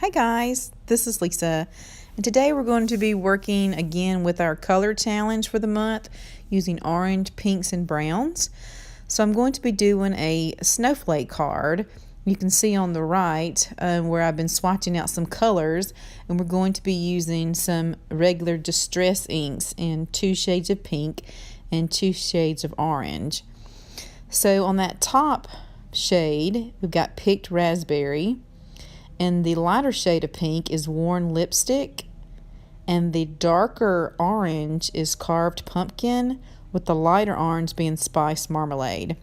Hi guys, this is Lisa, and today we're going to be working again with our color challenge for the month using orange, pinks, and browns. So I'm going to be doing a snowflake card. You can see on the right where I've been swatching out some colors, and we're going to be using some regular distress inks in 2 shades of pink and 2 shades of orange. So on that top shade, we've got picked raspberry. And the lighter shade of pink is worn lipstick, and the darker orange is carved pumpkin, with the lighter orange being spiced marmalade.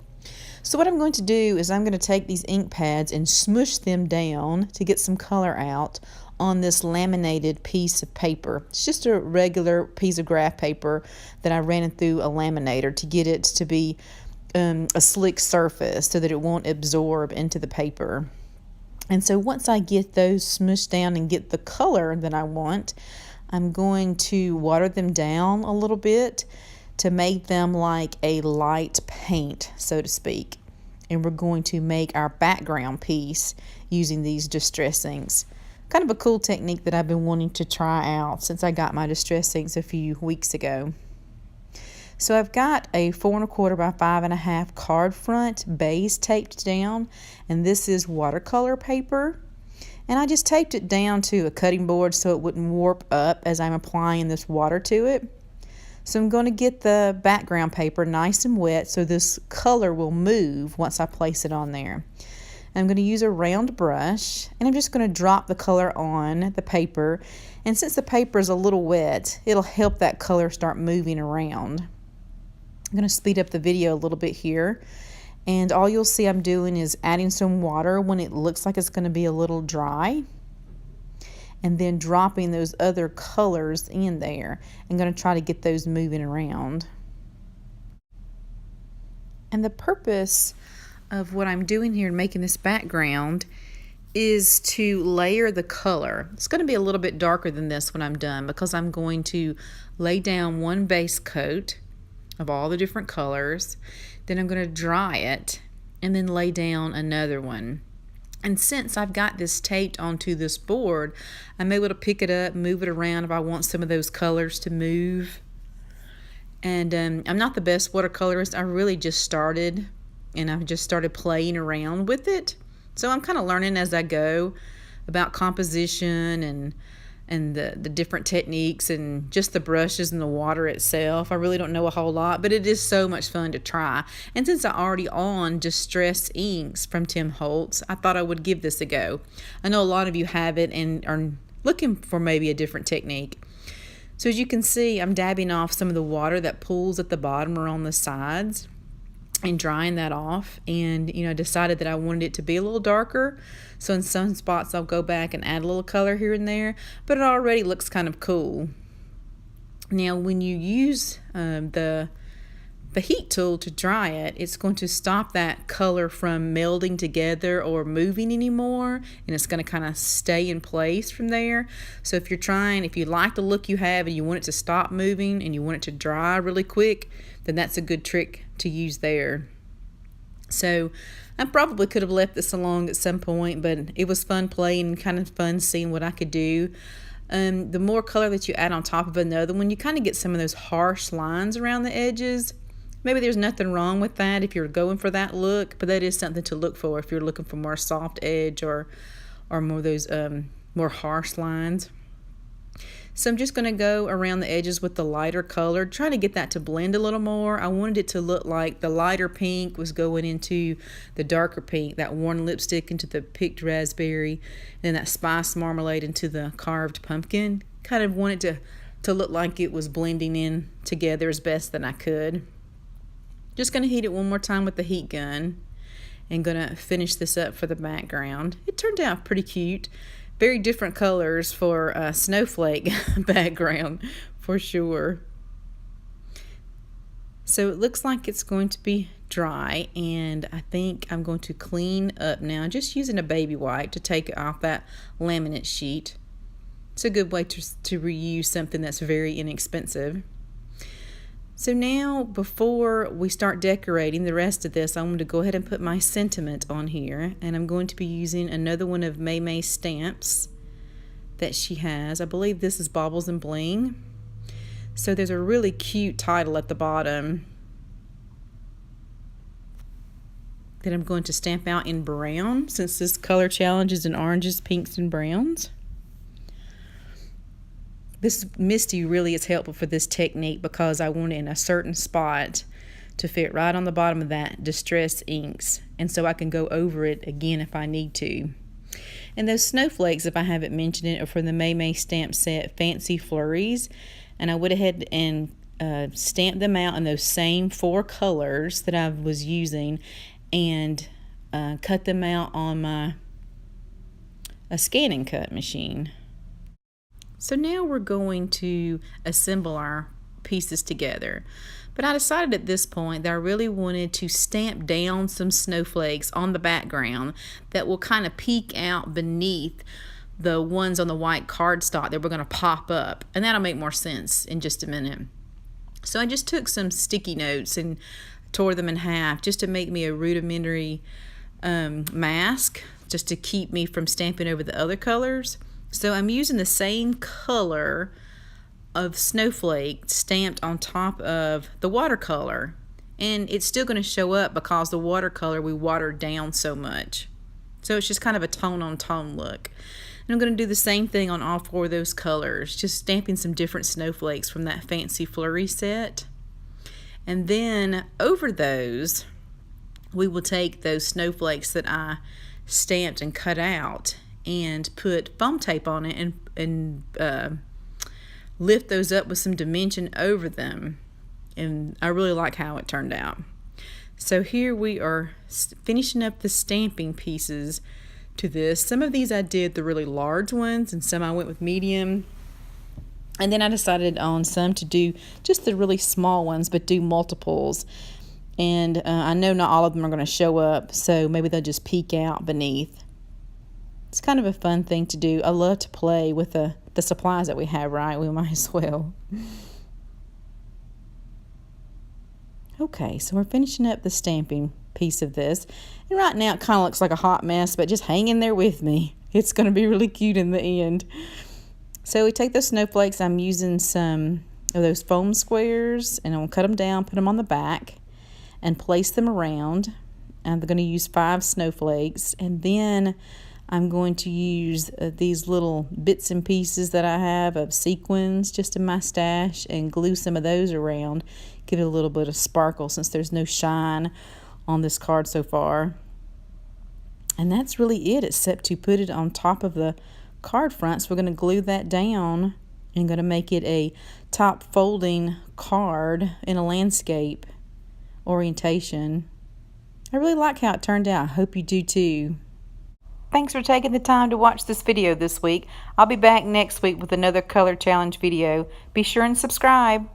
So what I'm going to do is I'm going to take these ink pads and smush them down to get some color out on this laminated piece of paper. It's just a regular piece of graph paper that I ran it through a laminator to get it to be a slick surface so that it won't absorb into the paper. And so once I get those smushed down and get the color that I want, I'm going to water them down a little bit to make them like a light paint, so to speak. And we're going to make our background piece using these distress inks. Kind of a cool technique that I've been wanting to try out since I got my distress inks a few weeks ago. So I've got a 4 1/4 by 5 1/2 card front base taped down, and this is watercolor paper. And I just taped it down to a cutting board so it wouldn't warp up as I'm applying this water to it. So I'm going to get the background paper nice and wet so this color will move once I place it on there. I'm going to use a round brush, and I'm just going to drop the color on the paper. And since the paper is a little wet, it'll help that color start moving around. I'm going to speed up the video a little bit here, and all you'll see I'm doing is adding some water when it looks like it's going to be a little dry, and then dropping those other colors in there. I'm going to try to get those moving around. And the purpose of what I'm doing here and making this background is to layer the color. It's going to be a little bit darker than this when I'm done, because I'm going to lay down one base coat of all the different colors, then I'm going to dry it and then lay down another one. And since I've got this taped onto this board, I'm able to pick it up, move it around if I want some of those colors to move. And I'm not the best watercolorist. I really just started, and I've just started playing around with it. So I'm kind of learning as I go about composition and the different techniques and just the brushes and the water itself. I really don't know a whole lot, but it is so much fun to try. And since I already own Distress Inks from Tim Holtz, I thought I would give this a go. I know a lot of you have it and are looking for maybe a different technique. So as you can see, I'm dabbing off some of the water that pools at the bottom or on the sides and drying that off, and decided that I wanted it to be a little darker, so in some spots I'll go back and add a little color here and there, but it already looks kind of cool. Now when you use the heat tool to dry it, it's going to stop that color from melding together or moving anymore, and it's going to kind of stay in place from there. So if you like the look you have and you want it to stop moving and you want it to dry really quick, then that's a good trick to use there. So I probably could have left this alone at some point, but it was fun playing and kind of fun seeing what I could do. The more color that you add on top of another one, you kind of get some of those harsh lines around the edges. Maybe there's nothing wrong with that if you're going for that look, but that is something to look for if you're looking for more soft edge or more of those more harsh lines. So I'm just going to go around the edges with the lighter color, trying to get that to blend a little more. I wanted it to look like the lighter pink was going into the darker pink, that worn lipstick into the picked raspberry, and then that spiced marmalade into the carved pumpkin. Kind of wanted to look like it was blending in together as best that I could. Just going to heat it one more time with the heat gun and going to finish this up for the background. It turned out pretty cute. Very different colors for a snowflake background for sure. So it looks like it's going to be dry, and I think I'm going to clean up now just using a baby wipe to take it off that laminate sheet. It's a good way to reuse something that's very inexpensive. So now, before we start decorating the rest of this, I want to go ahead and put my sentiment on here, and I'm going to be using another one of May stamps. that she has. I believe this is Baubles and Bling. So there's a really cute title at the bottom that I'm going to stamp out in brown, since this color challenge is in oranges, pinks, and browns. This Misty really is helpful for this technique because I want it in a certain spot to fit right on the bottom of that distress inks, and so I can go over it again if I need to. And those snowflakes, if I haven't mentioned it, are from the May May stamp set Fancy Flurries, and I went ahead and stamped them out in those same 4 colors that I was using, and cut them out on a scan and cut machine. So now we're going to assemble our pieces together. But I decided at this point that I really wanted to stamp down some snowflakes on the background that will kind of peek out beneath the ones on the white cardstock that we're going to pop up. And that'll make more sense in just a minute. So I just took some sticky notes and tore them in half just to make me a rudimentary mask, just to keep me from stamping over the other colors. So I'm using the same color of snowflake stamped on top of the watercolor, and it's still going to show up because the watercolor we watered down so much. So it's just kind of a tone on tone look. And I'm going to do the same thing on all 4 of those colors, just stamping some different snowflakes from that Fancy Flurry set. And then over those, we will take those snowflakes that I stamped and cut out and put foam tape on it and lift those up with some dimension over them. And I really like how it turned out. So here we are finishing up the stamping pieces to this. Some of these I did the really large ones, and some I went with medium. And then I decided on some to do just the really small ones, but do multiples. And I know not all of them are going to show up, so maybe they'll just peek out beneath. It's kind of a fun thing to do. I love to play with the supplies that we have, right? We might as well. Okay, so we're finishing up the stamping piece of this. And right now it kind of looks like a hot mess, but just hang in there with me. It's going to be really cute in the end. So we take those snowflakes. I'm using some of those foam squares, and I'm going to cut them down, put them on the back, and place them around. I'm going to use 5 snowflakes, and then I'm going to use these little bits and pieces that I have of sequins just in my stash and glue some of those around, give it a little bit of sparkle since there's no shine on this card so far. And that's really it, except to put it on top of the card front. So we're going to glue that down and going to make it a top folding card in a landscape orientation. I really like how it turned out. I hope you do too. Thanks for taking the time to watch this video this week. I'll be back next week with another color challenge video. Be sure and subscribe.